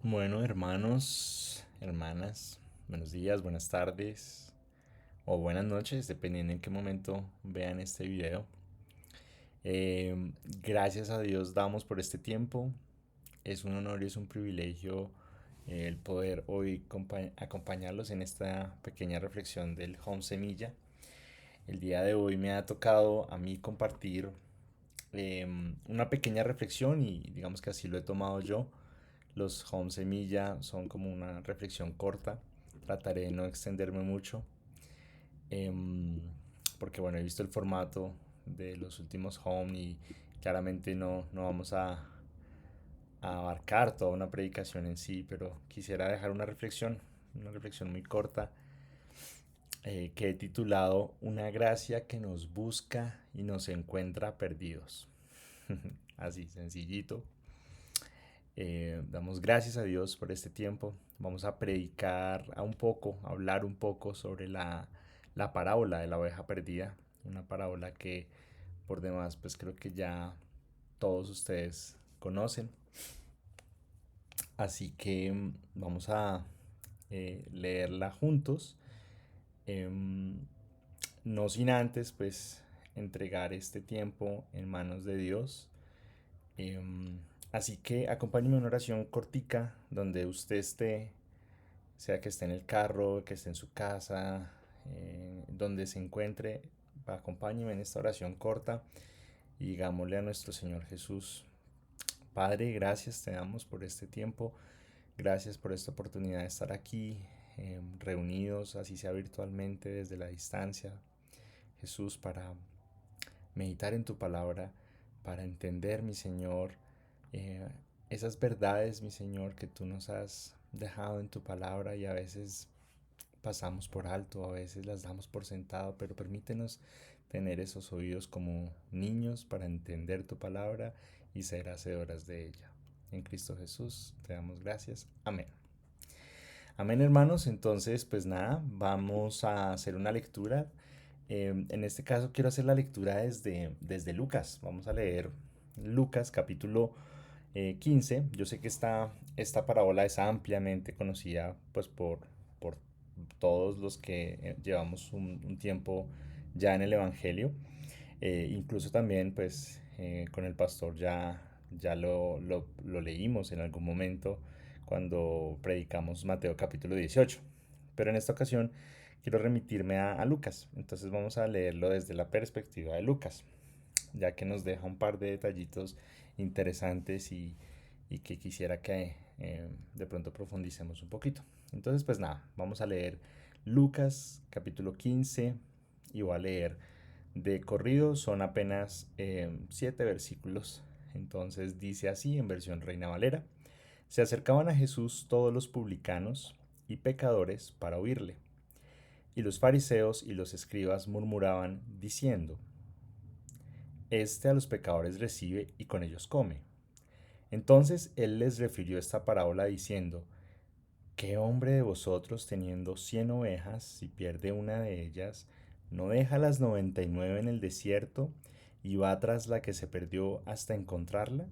Bueno, hermanos, hermanas, buenos días, buenas tardes o buenas noches, dependiendo en qué momento vean este video. Gracias a Dios damos por este tiempo. Es un honor y es un privilegio el poder hoy acompañarlos en esta pequeña reflexión del Home Semilla. El día de hoy me ha tocado a mí compartir una pequeña reflexión y digamos que así lo he tomado yo. Los Home Semilla son como una reflexión corta. Trataré de no extenderme mucho. em, Porque bueno, he visto el formato de los últimos Home y claramente no vamos a abarcar toda una predicación en sí, pero quisiera dejar una reflexión muy corta, que he titulado Una gracia que nos busca y nos encuentra perdidos. Así, sencillito. Damos gracias a Dios por este tiempo. Vamos a predicar a hablar un poco sobre la parábola de la oveja perdida. Una parábola que por demás pues creo que ya todos ustedes conocen. Así que vamos a leerla juntos. Em, no sin antes pues entregar este tiempo en manos de Dios. Em, Así que acompáñeme en una oración cortica donde usted esté, sea que esté en el carro, que esté en su casa, donde se encuentre. Acompáñeme en esta oración corta y digámosle a nuestro Señor Jesús: Padre, gracias te damos por este tiempo, gracias por esta oportunidad de estar aquí, reunidos, así sea virtualmente desde la distancia, Jesús, para meditar en tu palabra, para entender, mi Señor, eh, esas verdades, mi Señor, que tú nos has dejado en tu palabra y a veces pasamos por alto, a veces las damos por sentado, pero permítenos tener esos oídos como niños para entender tu palabra y ser hacedoras de ella. En Cristo Jesús te damos gracias. Amén. Amén, hermanos. Entonces, pues nada, vamos a hacer una lectura. En este caso quiero hacer la lectura desde Lucas. Vamos a leer Lucas capítulo 15. Yo sé que esta parábola es ampliamente conocida pues por todos los que llevamos un tiempo ya en el Evangelio. Incluso también pues con el pastor ya lo leímos en algún momento cuando predicamos Mateo capítulo 18. Pero en esta ocasión quiero remitirme a Lucas. Entonces vamos a leerlo desde la perspectiva de Lucas, ya que nos deja un par de detallitos interesantes y que quisiera que de pronto profundicemos un poquito. Entonces, pues nada, vamos a leer Lucas capítulo 15 y voy a leer de corrido, son apenas 7 versículos. Entonces dice así en versión Reina Valera: Se acercaban a Jesús todos los publicanos y pecadores para oírle, y los fariseos y los escribas murmuraban diciendo: Este a los pecadores recibe y con ellos come. Entonces él les refirió esta parábola diciendo: ¿Qué hombre de vosotros, teniendo 100 ovejas, si pierde una de ellas, no deja las 99 en el desierto y va tras la que se perdió hasta encontrarla?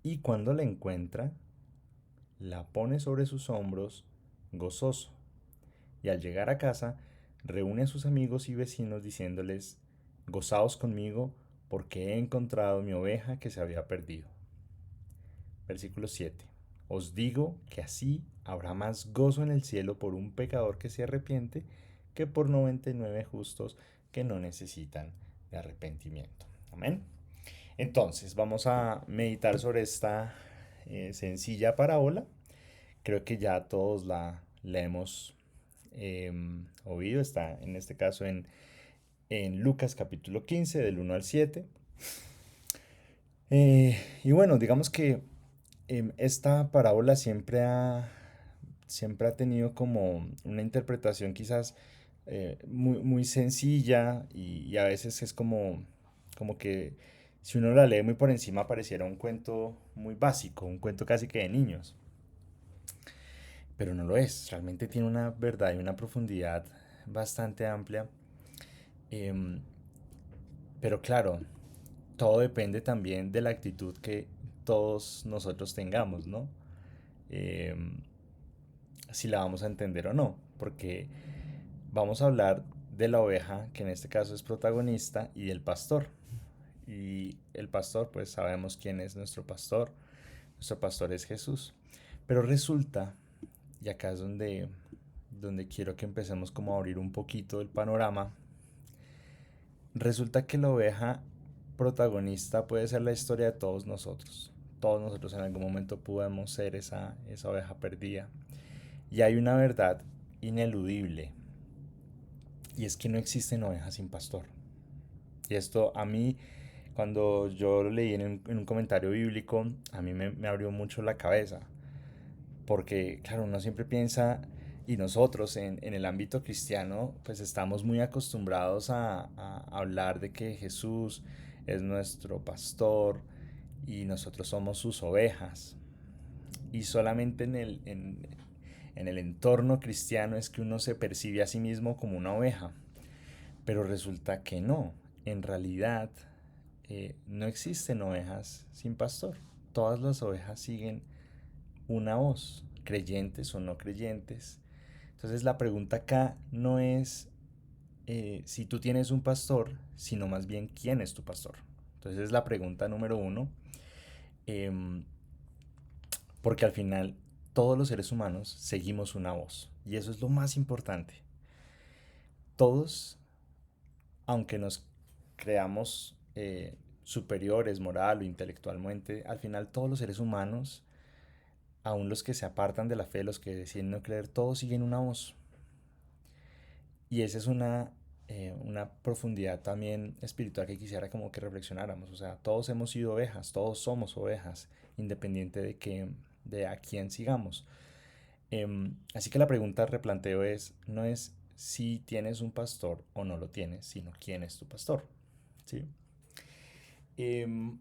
Y cuando la encuentra, la pone sobre sus hombros gozoso. Y al llegar a casa, reúne a sus amigos y vecinos diciéndoles: Gozaos conmigo, porque he encontrado mi oveja que se había perdido. Versículo 7. Os digo que así habrá más gozo en el cielo por un pecador que se arrepiente que por 99 justos que no necesitan de arrepentimiento. Amén. Entonces vamos a meditar sobre esta sencilla parábola. Creo que ya todos la hemos oído. Está en este caso en Lucas capítulo 15 del 1 al 7. Y bueno, digamos que esta parábola siempre ha tenido como una interpretación quizás muy sencilla y a veces es como que si uno la lee muy por encima pareciera un cuento muy básico, un cuento casi que de niños, pero no lo es, realmente tiene una verdad y una profundidad bastante amplia. Em, pero claro, todo depende también de la actitud que todos nosotros tengamos, ¿no? eh, si la vamos a entender o no, porque vamos a hablar de la oveja, que en este caso es protagonista, y del pastor. Y el pastor, pues sabemos quién es nuestro pastor. Nuestro pastor es Jesús. Pero resulta, y acá es donde quiero que empecemos como a abrir un poquito el panorama, resulta que la oveja protagonista puede ser la historia de todos nosotros. Todos nosotros en algún momento podemos ser esa oveja perdida. Y hay una verdad ineludible, y es que no existen ovejas sin pastor. Y esto a mí, cuando yo lo leí en un comentario bíblico, a mí me abrió mucho la cabeza. Porque, claro, uno siempre piensa, y nosotros en el ámbito cristiano, pues estamos muy acostumbrados a hablar de que Jesús es nuestro pastor y nosotros somos sus ovejas. Y solamente en el entorno cristiano es que uno se percibe a sí mismo como una oveja. Pero resulta que no. En realidad, no existen ovejas sin pastor. Todas las ovejas siguen una voz, creyentes o no creyentes. Entonces la pregunta acá no es si tú tienes un pastor, sino más bien quién es tu pastor. Entonces es la pregunta número uno, eh, porque al final todos los seres humanos seguimos una voz y eso es lo más importante. Todos, aunque nos creamos superiores moral o intelectualmente, al final todos los seres humanos, aun los que se apartan de la fe, los que deciden no creer, todos siguen una voz. Y esa es una profundidad también espiritual que quisiera como que reflexionáramos. O sea, todos hemos sido ovejas, todos somos ovejas, independiente de a quién sigamos. Así que la pregunta replanteo no es si tienes un pastor o no lo tienes, sino quién es tu pastor. ¿Sí? Em,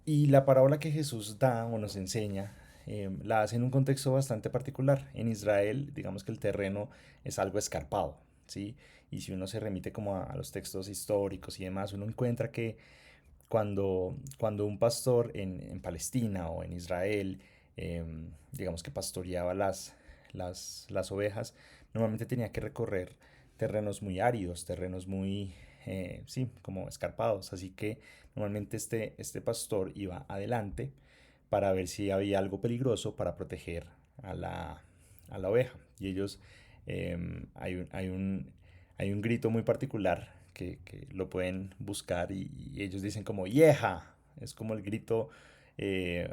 y la parábola que Jesús da o nos enseña, la hace en un contexto bastante particular. En Israel, digamos que el terreno es algo escarpado, ¿sí? Y si uno se remite como a los textos históricos y demás, uno encuentra que cuando un pastor en Palestina o en Israel, digamos que pastoreaba las ovejas, normalmente tenía que recorrer terrenos muy áridos, terrenos muy, sí, como escarpados. Así que normalmente este pastor iba adelante para ver si había algo peligroso para proteger a a la oveja. Y ellos, hay un grito muy particular que lo pueden buscar y ellos dicen como ¡Yeja! Es como el grito,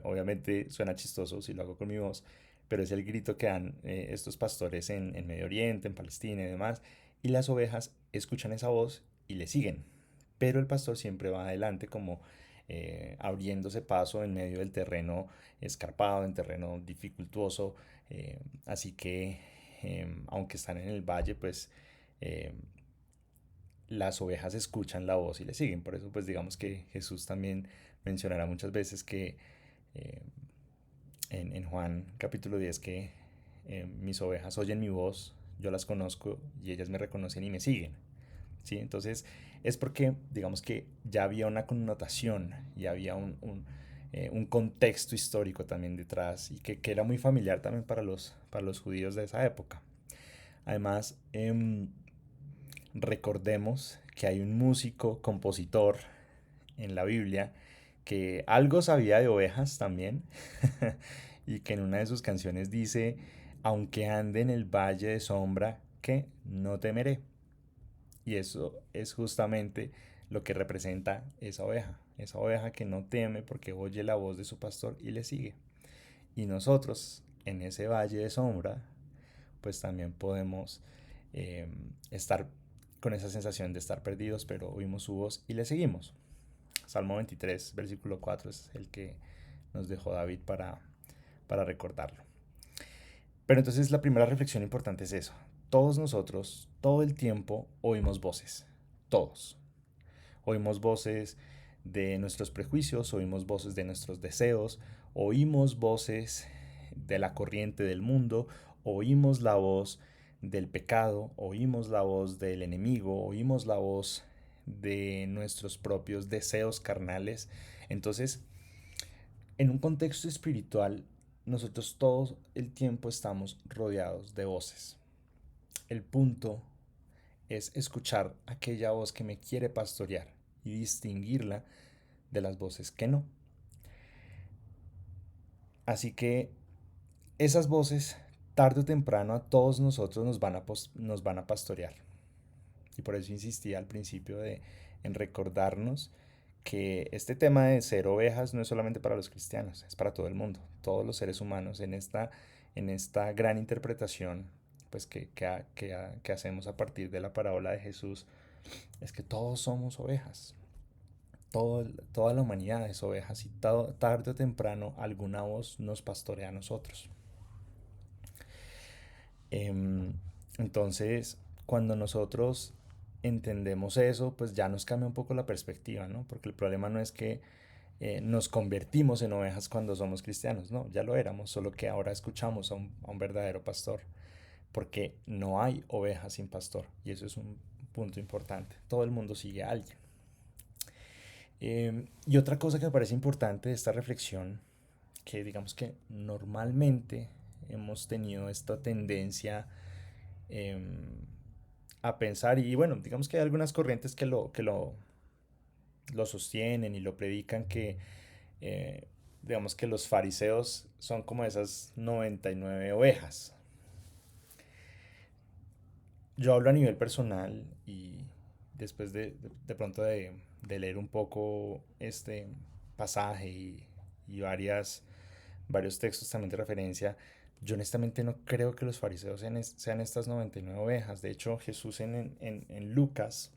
obviamente suena chistoso si lo hago con mi voz, pero es el grito que dan estos pastores en Medio Oriente, en Palestina y demás, y las ovejas escuchan esa voz y le siguen, pero el pastor siempre va adelante como abriéndose paso en medio del terreno escarpado, en terreno dificultuoso, así que aunque están en el valle, pues eh, las ovejas escuchan la voz y le siguen. Por eso, pues digamos que Jesús también mencionará muchas veces que eh, en Juan capítulo 10 que mis ovejas oyen mi voz, yo las conozco y ellas me reconocen y me siguen. ¿Sí? Entonces es porque digamos que ya había una connotación y había un contexto histórico también detrás y que era muy familiar también para los judíos de esa época. Además, recordemos que hay un músico, compositor en la Biblia que algo sabía de ovejas también y que en una de sus canciones dice, aunque ande en el valle de sombra, que no temeré. Y eso es justamente lo que representa esa oveja que no teme porque oye la voz de su pastor y le sigue. Y nosotros en ese valle de sombra, pues también podemos eh, estar con esa sensación de estar perdidos, pero oímos su voz y le seguimos. Salmo 23, versículo 4 es el que nos dejó David para recordarlo. Pero entonces la primera reflexión importante es eso. Todos nosotros, todo el tiempo, oímos voces. Todos. Oímos voces de nuestros prejuicios, oímos voces de nuestros deseos, oímos voces de la corriente del mundo, oímos la voz del pecado, oímos la voz del enemigo, oímos la voz de nuestros propios deseos carnales. Entonces, en un contexto espiritual, nosotros todo el tiempo estamos rodeados de voces. El punto es escuchar aquella voz que me quiere pastorear y distinguirla de las voces que no. Así que esas voces, tarde o temprano, a todos nosotros nos van a pastorear. Y por eso insistía al principio en recordarnos que este tema de ser ovejas no es solamente para los cristianos, es para todo el mundo, todos los seres humanos en esta gran interpretación pues que hacemos a partir de la parábola de Jesús, es que todos somos ovejas, toda la humanidad es ovejas y tarde o temprano alguna voz nos pastorea a nosotros. Em, entonces, cuando nosotros entendemos eso, pues ya nos cambia un poco la perspectiva, ¿no? Porque el problema no es que nos convertimos en ovejas cuando somos cristianos, no, ya lo éramos, solo que ahora escuchamos a un verdadero pastor, porque no hay ovejas sin pastor, y eso es un punto importante. Todo el mundo sigue a alguien. Y otra cosa que me parece importante de esta reflexión, que digamos que normalmente hemos tenido esta tendencia eh, a pensar, y bueno, digamos que hay algunas corrientes lo sostienen y lo predican, que eh, digamos que los fariseos son como esas 99 ovejas. Yo hablo a nivel personal y después de pronto de leer un poco este pasaje y varios textos también de referencia, yo honestamente no creo que los fariseos sean estas 99 ovejas. De hecho, Jesús en Lucas,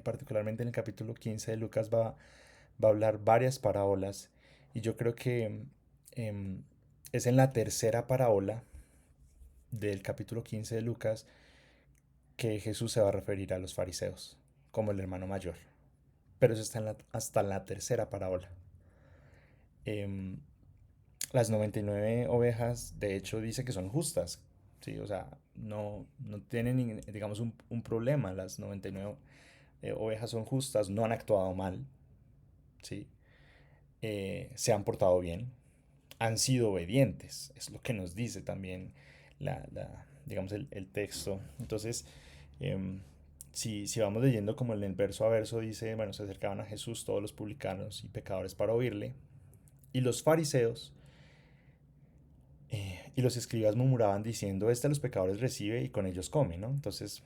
particularmente en el capítulo 15 de Lucas, va a hablar varias parábolas. Y yo creo que em, es en la tercera parábola del capítulo 15 de Lucas que Jesús se va a referir a los fariseos como el hermano mayor. Pero eso está hasta la tercera parábola. Em, las 99 ovejas, de hecho, dice que son justas. ¿Sí? O sea, no tienen, digamos, un problema. Las 99 ovejas son justas, no han actuado mal. ¿Sí? Se han portado bien, han sido obedientes. Es lo que nos dice también digamos, el texto. Entonces, em, si vamos leyendo como en el verso a verso, dice, bueno, se acercaban a Jesús todos los publicanos y pecadores para oírle, y los fariseos y los escribas murmuraban diciendo, este a los pecadores recibe y con ellos come, ¿no? Entonces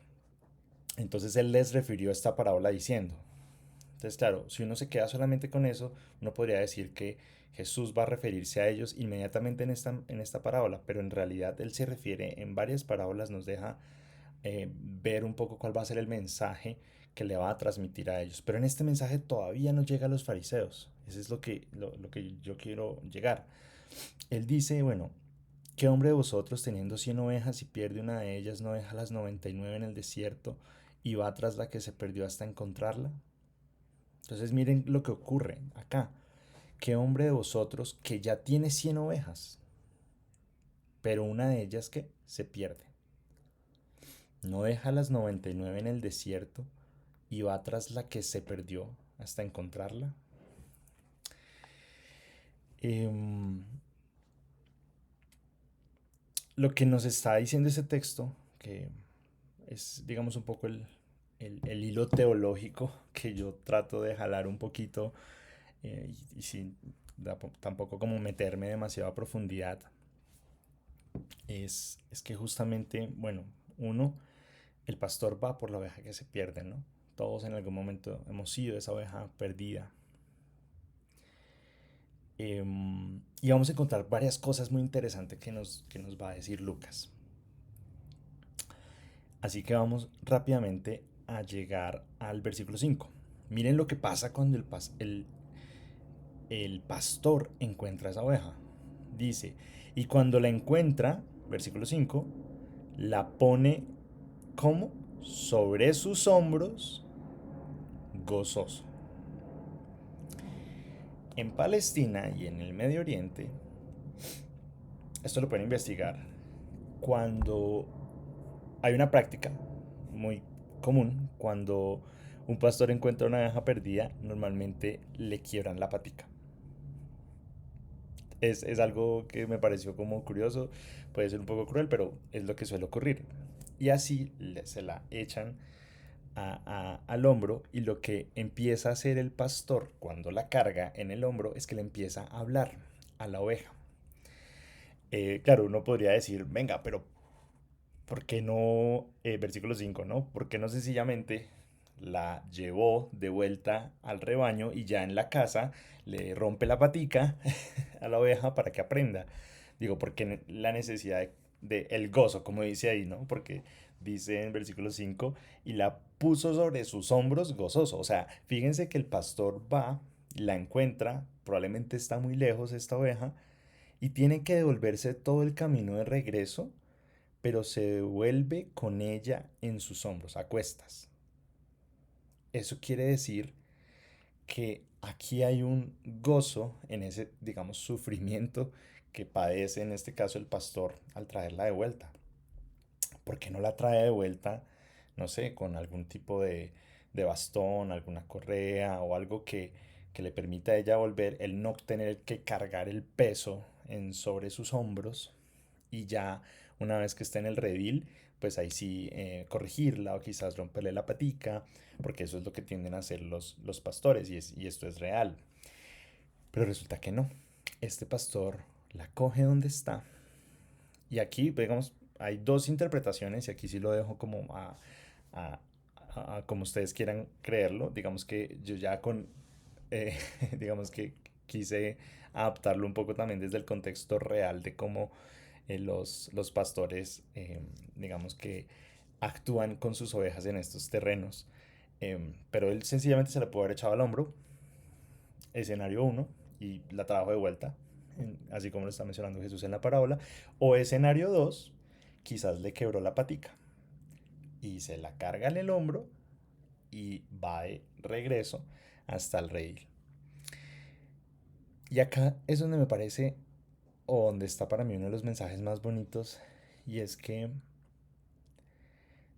él les refirió esta parábola diciendo. Entonces, claro, si uno se queda solamente con eso, uno podría decir que Jesús va a referirse a ellos inmediatamente en esta parábola, pero en realidad él se refiere en varias parábolas, nos deja ver un poco cuál va a ser el mensaje que le va a transmitir a ellos. Pero en este mensaje todavía no llega a los fariseos. Eso es lo que yo quiero llegar. Él dice, bueno, ¿qué hombre de vosotros teniendo 100 ovejas y pierde una de ellas no deja las 99 en el desierto y va tras la que se perdió hasta encontrarla? Entonces miren lo que ocurre acá. ¿Qué hombre de vosotros que ya tiene 100 ovejas, pero una de ellas que se pierde? ¿No deja las 99 en el desierto y va tras la que se perdió hasta encontrarla? Em, lo que nos está diciendo ese texto, que es digamos un poco el hilo teológico que yo trato de jalar un poquito y sin tampoco como meterme demasiado a profundidad, es que justamente, bueno, uno, el pastor va por la oveja que se pierde, ¿no? Todos en algún momento hemos sido esa oveja perdida. Y vamos a encontrar varias cosas muy interesantes que nos va a decir Lucas. Así que vamos rápidamente a llegar al versículo 5. Miren lo que pasa cuando el pastor encuentra esa oveja. Dice, y cuando la encuentra, versículo 5, la pone como sobre sus hombros gozoso. En Palestina y en el Medio Oriente, esto lo pueden investigar, cuando hay una práctica muy común, cuando un pastor encuentra una oveja perdida, normalmente le quiebran la patica. Es algo que me pareció como curioso, puede ser un poco cruel, pero es lo que suele ocurrir. Y así se la echan al hombro y lo que empieza a hacer el pastor cuando la carga en el hombro es que le empieza a hablar a la oveja. Claro, uno podría decir, venga, pero ¿por qué no, versículo 5, ¿no? ¿Por qué no sencillamente la llevó de vuelta al rebaño y ya en la casa le rompe la patica a la oveja para que aprenda? Digo, porque la necesidad de el gozo, como dice ahí, ¿no? Porque dice en versículo 5 y la puso sobre sus hombros gozoso. O sea, fíjense que el pastor va, la encuentra, probablemente está muy lejos esta oveja, y tiene que devolverse todo el camino de regreso, pero se devuelve con ella en sus hombros, a cuestas. Eso quiere decir que aquí hay un gozo en ese, digamos, sufrimiento que padece en este caso el pastor al traerla de vuelta. ¿Por qué no la trae de vuelta, no sé, con algún tipo de bastón, alguna correa o algo que le permita a ella volver, el no tener que cargar el peso sobre sus hombros y ya una vez que esté en el redil, pues ahí sí corregirla o quizás romperle la patica, porque eso es lo que tienden a hacer los pastores y esto es real. Pero resulta que no. Este pastor la coge donde está y aquí, digamos, hay dos interpretaciones y aquí sí lo dejo como a- como ustedes quieran creerlo. Digamos que yo ya eh, digamos que quise adaptarlo un poco también desde el contexto real de cómo los pastores, digamos que actúan con sus ovejas en estos terrenos. Pero él sencillamente se la puede haber echado al hombro, escenario uno y la trajo de vuelta, así como lo está mencionando Jesús en la parábola. O escenario 2 quizás le quebró la patica y se la carga en el hombro y va de regreso hasta el redil. Y acá es donde me parece, o donde está para mí uno de los mensajes más bonitos, y es que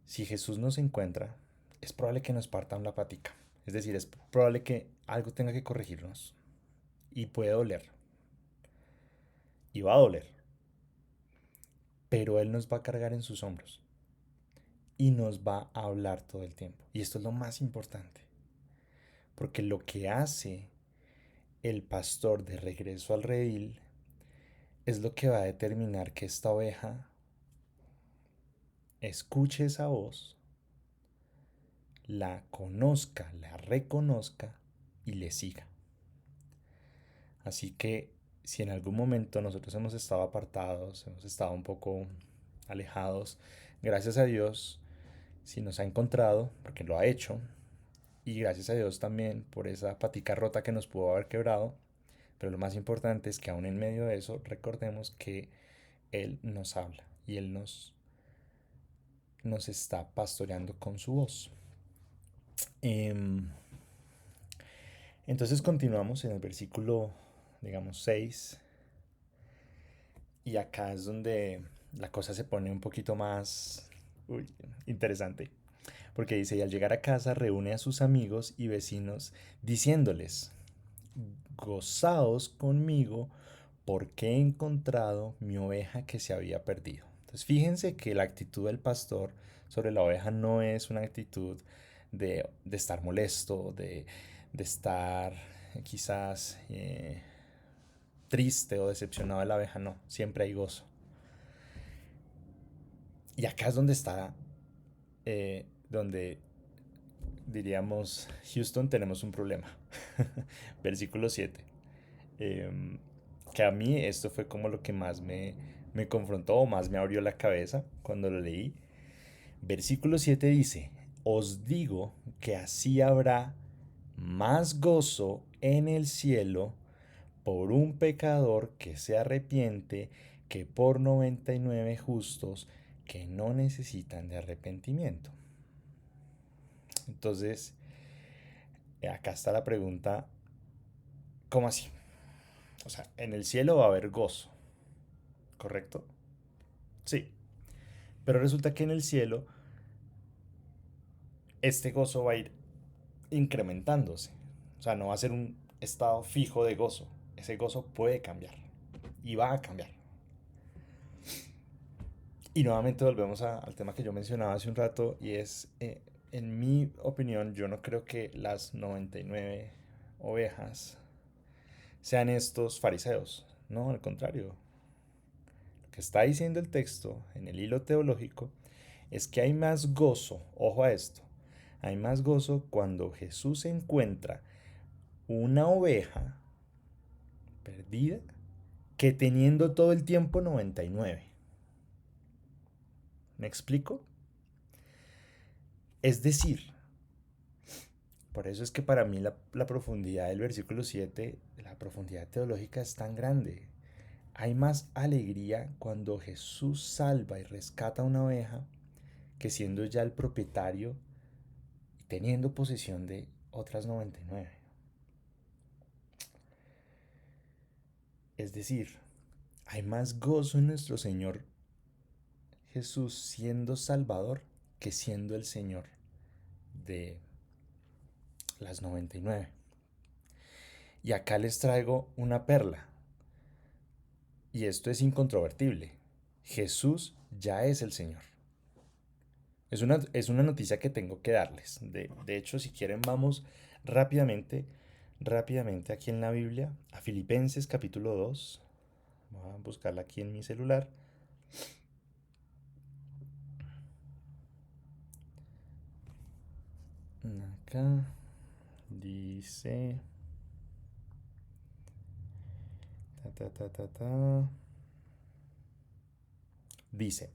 si Jesús nos encuentra, es probable que nos partan la patica. Es decir, es probable que algo tenga que corregirnos. Y puede doler. Y va a doler. Pero Él nos va a cargar en sus hombros. Y nos va a hablar todo el tiempo. Y esto es lo más importante. Porque lo que hace el pastor de regreso al redil es lo que va a determinar que esta oveja escuche esa voz, la conozca, la reconozca y le siga. Así que si en algún momento nosotros hemos estado apartados, hemos estado un poco alejados, gracias a Dios, si nos ha encontrado, porque lo ha hecho, y gracias a Dios también por esa patica rota que nos pudo haber quebrado, pero lo más importante es que aún en medio de eso recordemos que Él nos habla y Él nos está pastoreando con su voz. Em, entonces continuamos en el versículo, digamos, 6. Y acá es donde la cosa se pone un poquito más interesante. Porque dice, y al llegar a casa reúne a sus amigos y vecinos diciéndoles, gozaos conmigo porque he encontrado mi oveja que se había perdido. Entonces fíjense que la actitud del pastor sobre la oveja no es una actitud de estar molesto, de estar quizás triste o decepcionado de la abeja, no, siempre hay gozo. Y acá es donde está, donde diríamos, Houston, tenemos un problema. Versículo 7. Eh, que a mí esto fue como lo que más me confrontó o más me abrió la cabeza cuando lo leí. Versículo 7 dice, os digo que así habrá más gozo en el cielo por un pecador que se arrepiente que por 99 justos que no necesitan de arrepentimiento. Entonces, acá está la pregunta, ¿cómo así? O sea, en el cielo va a haber gozo, ¿correcto? Sí, pero resulta que en el cielo este gozo va a ir incrementándose. O sea, no va a ser un estado fijo de gozo. Ese gozo puede cambiar. y va a cambiar. Y nuevamente volvemos al tema que yo mencionaba hace un rato y es, en mi opinión, yo no creo que las 99 ovejas sean estos fariseos. No, al contrario. Lo que está diciendo el texto en el hilo teológico es que hay más gozo, ojo a esto, hay más gozo cuando Jesús encuentra una oveja perdida que teniendo todo el tiempo 99. ¿Me explico? Es decir, por eso es que para mí la profundidad del versículo 7, la profundidad teológica es tan grande. Hay más alegría cuando Jesús salva y rescata una oveja que siendo ya el propietario y teniendo posesión de otras 99. Es decir, hay más gozo en nuestro Señor Jesús siendo Salvador que siendo el Señor de las 99. Y acá les traigo una perla. Y esto es incontrovertible. Jesús ya es el Señor. Es una noticia que tengo que darles. De hecho, si quieren, vamos rápidamente, rápidamente aquí en la Biblia, a Filipenses capítulo 2. Voy a buscarla aquí en mi celular. Acá dice... Ta, ta, ta, ta, ta. Dice,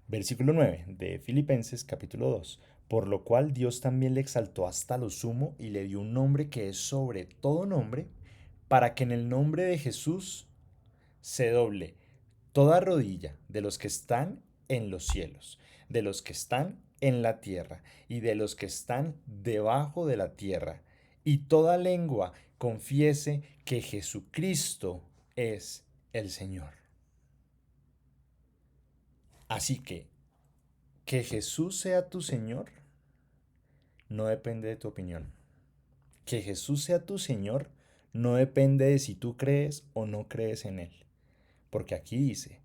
versículo 9 de Filipenses capítulo 2. Por lo cual Dios también le exaltó hasta lo sumo y le dio un nombre que es sobre todo nombre, para que en el nombre de Jesús se doble toda rodilla de los que están en los cielos, de los que están en la tierra y de los que están debajo de la tierra, y toda lengua confiese que Jesucristo es el Señor. Así que Jesús sea tu Señor no depende de tu opinión. Que Jesús sea tu Señor no depende de si tú crees o no crees en Él. Porque aquí dice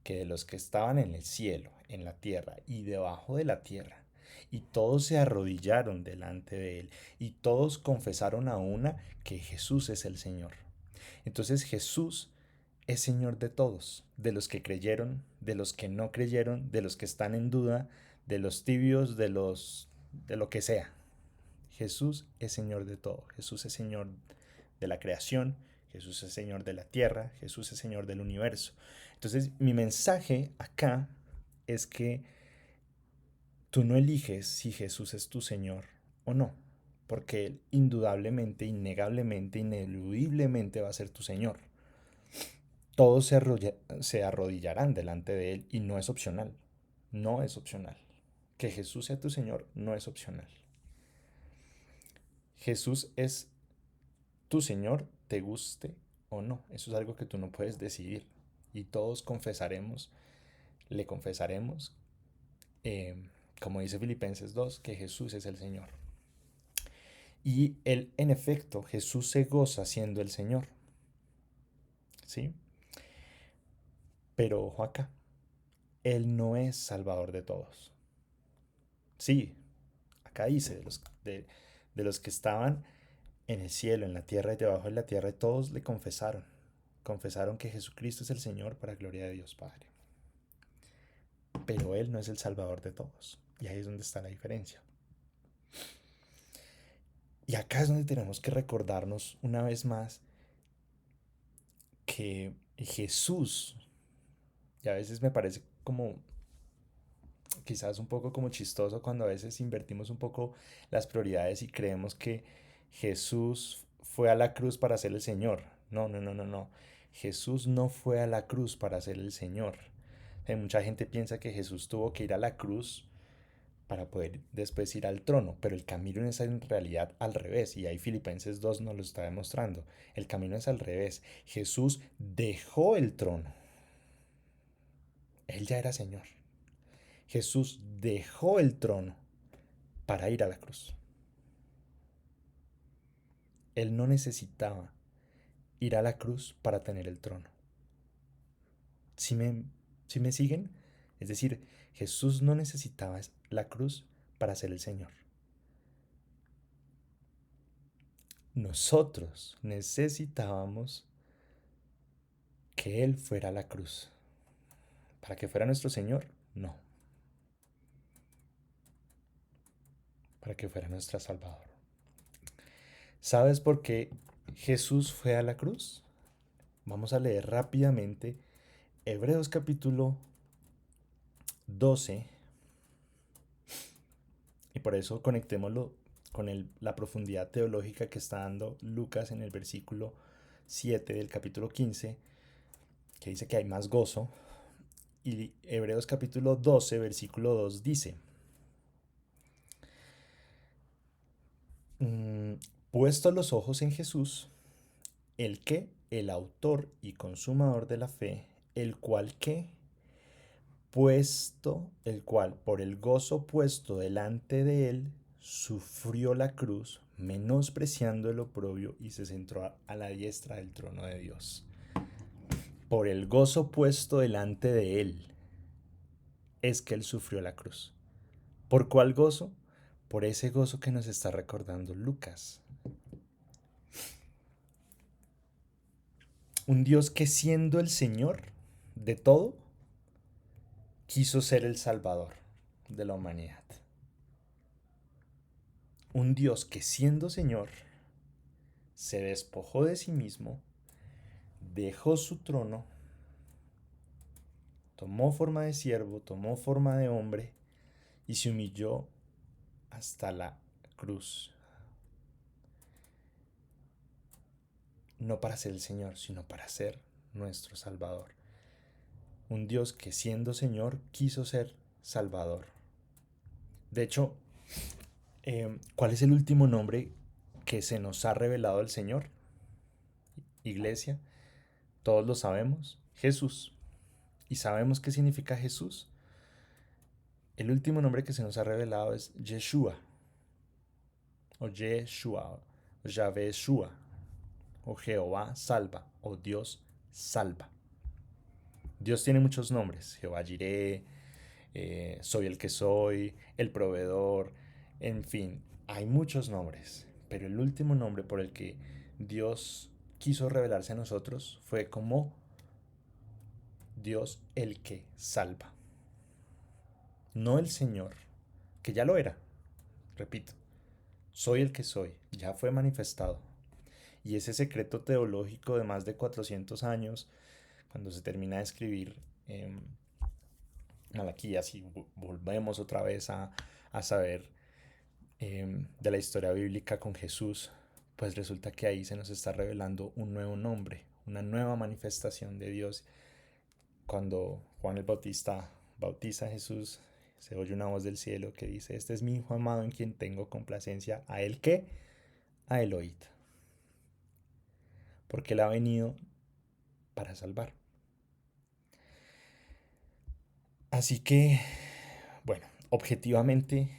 que de los que estaban en el cielo, en la tierra y debajo de la tierra, y todos se arrodillaron delante de Él, y todos confesaron a una que Jesús es el Señor. Entonces Jesús es Señor de todos, de los que creyeron, de los que no creyeron, de los que están en duda, de los tibios, de lo que sea. Jesús es Señor de todo. Jesús es Señor de la creación, Jesús es Señor de la tierra, Jesús es Señor del universo. Entonces, mi mensaje acá es que tú no eliges si Jesús es tu Señor o no, porque Él indudablemente, innegablemente, ineludiblemente va a ser tu Señor. Todos se arrodillarán delante de Él y no es opcional. No es opcional. Que Jesús sea tu Señor no es opcional. Jesús es tu Señor, te guste o no. Eso es algo que tú no puedes decidir. Y todos confesaremos, le confesaremos, eh, como dice Filipenses 2, que Jesús es el Señor. Y él, en efecto, Jesús se goza siendo el Señor. ¿Sí? Pero ojo acá, Él no es Salvador de todos. Sí, acá dice, de los que estaban en el cielo, en la tierra y debajo de la tierra, todos le confesaron. Confesaron que Jesucristo es el Señor para gloria de Dios Padre. Pero Él no es el Salvador de todos. Y ahí es donde está la diferencia. Y acá es donde tenemos que recordarnos una vez más que Jesús, y a veces me parece como quizás un poco como chistoso cuando a veces invertimos un poco las prioridades y creemos que Jesús fue a la cruz para ser el Señor. No, no, no, no, no. Jesús no fue a la cruz para ser el Señor. Mucha gente piensa que Jesús tuvo que ir a la cruz para poder después ir al trono, pero el camino es en realidad al revés, y ahí Filipenses 2 nos lo está demostrando. El camino es al revés. Jesús dejó el trono. Él ya era Señor. Jesús dejó el trono para ir a la cruz. Él no necesitaba ir a la cruz para tener el trono. ¿Sí sí me siguen? Es decir, Jesús no necesitaba la cruz para ser el Señor. Nosotros necesitábamos que Él fuera la cruz. ¿Para que fuera nuestro Señor? No. Para que fuera nuestro Salvador. ¿Sabes por qué Jesús fue a la cruz? Vamos a leer rápidamente Hebreos capítulo 12 y por eso conectémoslo con la profundidad teológica que está dando Lucas en el versículo 7 del capítulo 15, que dice que hay más gozo. Y Hebreos capítulo 12, versículo 2 dice, mm, puesto los ojos en Jesús, el autor y consumador de la fe, el cual por el gozo puesto delante de él, sufrió la cruz, menospreciando el oprobio y se sentó a la diestra del trono de Dios. Por el gozo puesto delante de él es que él sufrió la cruz. ¿Por cuál gozo? Por ese gozo que nos está recordando Lucas. Un Dios que siendo el Señor de todo, quiso ser el Salvador de la humanidad. Un Dios que siendo Señor, se despojó de sí mismo, dejó su trono, tomó forma de siervo, tomó forma de hombre y se humilló hasta la cruz. No para ser el Señor, sino para ser nuestro Salvador. Un Dios que siendo Señor quiso ser Salvador. De hecho, ¿cuál es el último nombre que se nos ha revelado el Señor? Iglesia, todos lo sabemos, Jesús. ¿Y sabemos qué significa Jesús? El último nombre que se nos ha revelado es Yeshua, o Yeshua, o Yahvé Shua, o Jehová salva, o Dios salva. Dios tiene muchos nombres, Jehová Jireh, soy el que soy, el proveedor, en fin, hay muchos nombres, pero el último nombre por el que Dios quiso revelarse a nosotros fue como Dios el que salva. No el Señor, que ya lo era, repito, soy el que soy, ya fue manifestado. Y ese secreto teológico de más de 400 años, cuando se termina de escribir Malaquías y volvemos otra vez a saber de la historia bíblica con Jesús, pues resulta que ahí se nos está revelando un nuevo nombre, una nueva manifestación de Dios. Cuando Juan el Bautista bautiza a Jesús, se oye una voz del cielo que dice, este es mi Hijo amado en quien tengo complacencia, ¿a él qué? A él oíd. Porque él ha venido para salvar. Así que, bueno, objetivamente,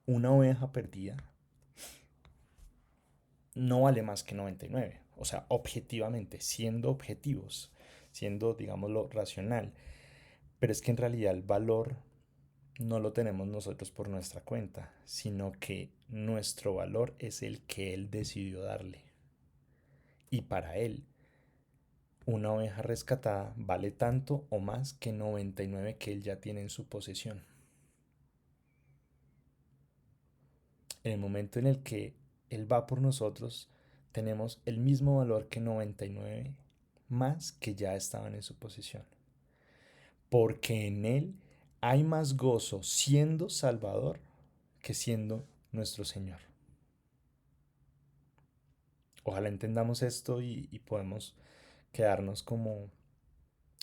una oveja perdida no vale más que 99. O sea, objetivamente, siendo objetivos, siendo, digámoslo, racional. Pero es que en realidad el valor no lo tenemos nosotros por nuestra cuenta, sino que nuestro valor es el que Él decidió darle. Y para Él, una oveja rescatada vale tanto o más que 99 que Él ya tiene en su posesión. En el momento en el que Él va por nosotros, tenemos el mismo valor que 99 más que ya estaban en su posesión. Porque en Él hay más gozo siendo Salvador que siendo nuestro Señor. Ojalá entendamos esto y podemos quedarnos como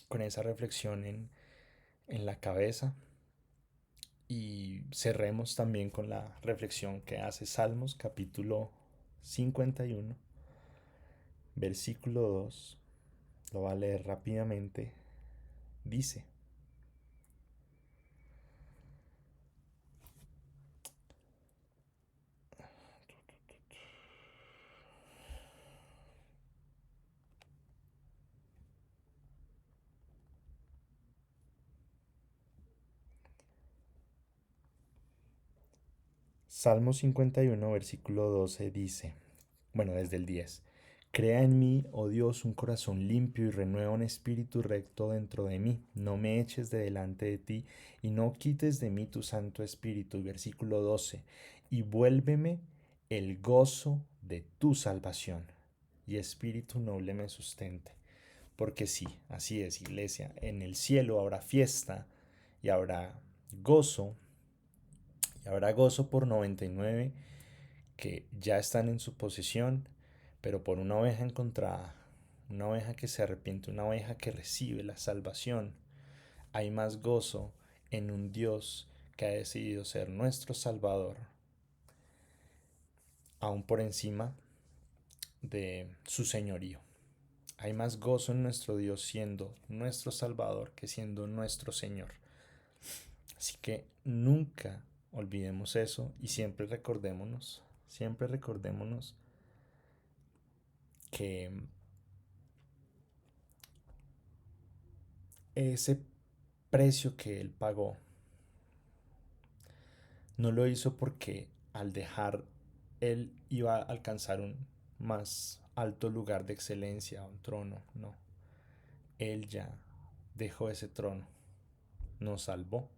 con esa reflexión en la cabeza y cerremos también con la reflexión que hace Salmos capítulo 51, versículo 2. Lo va a leer rápidamente. Dice, Salmo 51, versículo 12 dice, bueno, desde el 10. Crea en mí, oh Dios, un corazón limpio y renueva un espíritu recto dentro de mí. No me eches de delante de ti y no quites de mí tu Santo Espíritu. Versículo 12. Y vuélveme el gozo de tu salvación y espíritu noble me sustente. Porque sí, así es, iglesia. En el cielo habrá fiesta y habrá gozo. Y habrá gozo por 99 que ya están en su posesión, pero por una oveja encontrada, una oveja que se arrepiente, una oveja que recibe la salvación, hay más gozo en un Dios que ha decidido ser nuestro Salvador, aún por encima de su señorío. Hay más gozo en nuestro Dios siendo nuestro Salvador que siendo nuestro Señor. Así que nunca olvidemos eso y siempre recordémonos que ese precio que Él pagó no lo hizo porque al dejar Él iba a alcanzar un más alto lugar de excelencia, un trono, no. Él ya dejó ese trono, nos salvó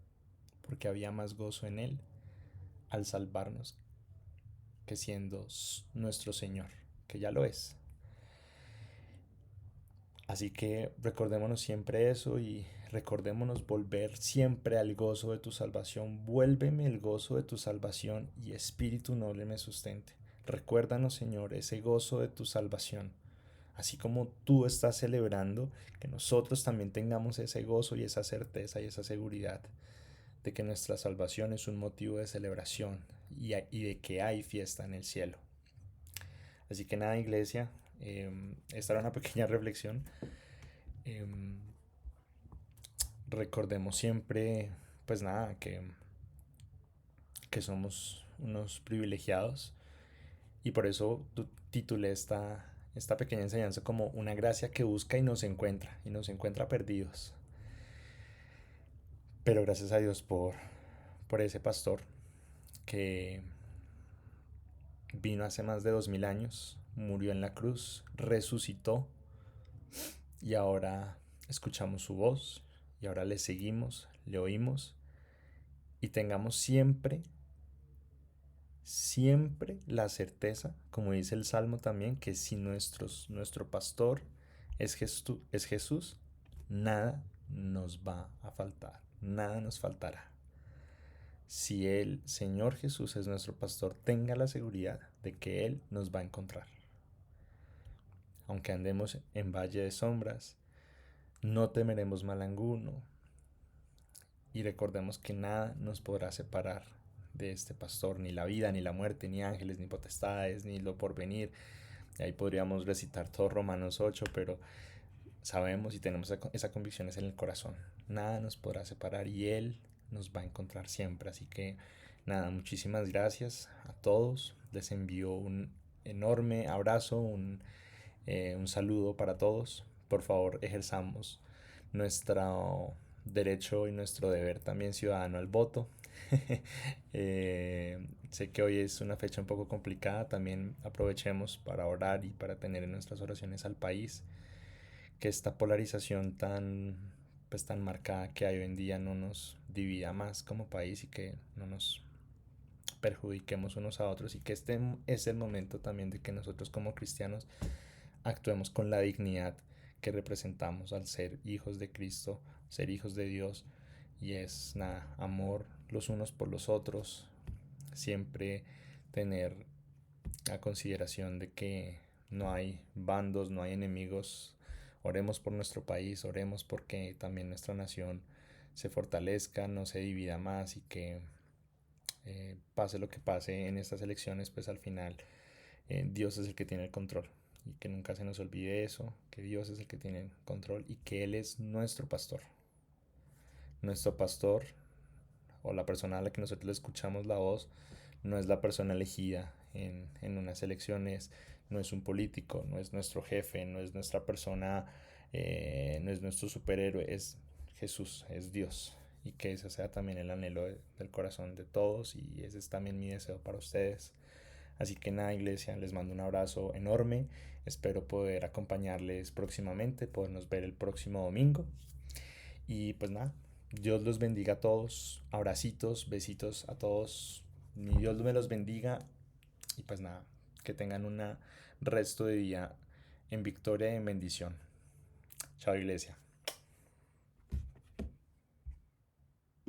porque había más gozo en Él al salvarnos que siendo nuestro Señor, que ya lo es. Así que recordémonos siempre eso y recordémonos volver siempre al gozo de tu salvación. Vuélveme el gozo de tu salvación y espíritu noble me sustente. Recuérdanos, Señor, ese gozo de tu salvación. Así como tú estás celebrando, que nosotros también tengamos ese gozo y esa certeza y esa seguridad de que nuestra salvación es un motivo de celebración y de que hay fiesta en el cielo. Así que nada, iglesia, esta era una pequeña reflexión. Eh, Recordemos siempre, pues nada, que somos unos privilegiados y por eso titulé esta pequeña enseñanza como una gracia que busca y nos encuentra perdidos. Pero gracias a Dios por ese pastor que vino hace más de 2000 años, murió en la cruz, resucitó y ahora escuchamos su voz y ahora le seguimos, le oímos y tengamos siempre la certeza, como dice el Salmo también, que si nuestro pastor es Jesús, nada nos va a faltar, nada nos faltará. Si el Señor Jesús es nuestro pastor, tenga la seguridad de que Él nos va a encontrar. Aunque andemos en valle de sombras, no temeremos mal alguno y recordemos que nada nos podrá separar de este pastor, ni la vida, ni la muerte, ni ángeles, ni potestades, ni lo porvenir. Y ahí podríamos recitar todo Romanos 8, pero sabemos y tenemos esa convicción en el corazón. Nada nos podrá separar y Él nos va a encontrar siempre. Así que nada, muchísimas gracias a todos. Les envío un enorme abrazo, un saludo para todos. Por favor, ejerzamos nuestro derecho y nuestro deber también ciudadano al voto. Sé que hoy es una fecha un poco complicada, también aprovechemos para orar y para tener en nuestras oraciones al país, que esta polarización tan marcada que hay hoy en día no nos divida más como país y que no nos perjudiquemos unos a otros y que este es el momento también de que nosotros como cristianos actuemos con la dignidad que representamos al ser hijos de Cristo, ser hijos de Dios y es nada, amor los unos por los otros, siempre tener a consideración de que no hay bandos, no hay enemigos. Oremos por nuestro país, oremos porque también nuestra nación se fortalezca, no se divida más y que pase lo que pase en estas elecciones, pues al final Dios es el que tiene el control y que nunca se nos olvide eso, que Dios es el que tiene el control y que Él es nuestro pastor. Nuestro pastor o la persona a la que nosotros le escuchamos la voz no es la persona elegida en unas elecciones, no es un político, no es nuestro jefe, no es nuestra persona, no es nuestro superhéroe, es Jesús, es Dios. y que ese sea también el anhelo del corazón de todos y ese es también mi deseo para ustedes. Así que nada, iglesia, les mando un abrazo enorme. Espero poder acompañarles próximamente, podernos ver el próximo domingo. Y pues nada, Dios los bendiga a todos. Abracitos, besitos a todos. Mi Dios me los bendiga. Y pues nada, que tengan un resto de día en victoria y en bendición. Chao, iglesia.